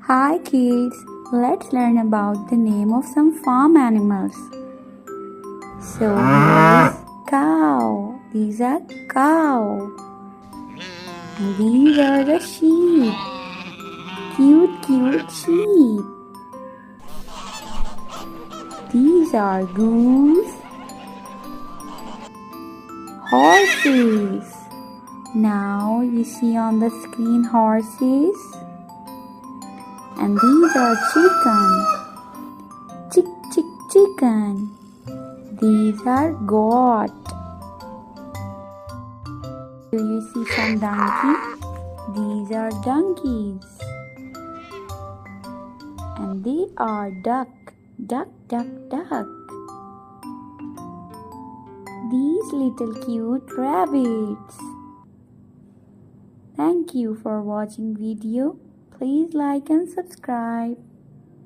Hi kids, let's learn about the name of some farm animals. So here is cow. These are cow. And these are the sheep. Cute sheep. These are goose. Horses. Now you see on the screen horses. And these are chicken. Chicken. These are goat. Do you see some donkey? These are donkeys. And they are duck. Duck. These little cute rabbits. Thank you for watching video. Please like and subscribe.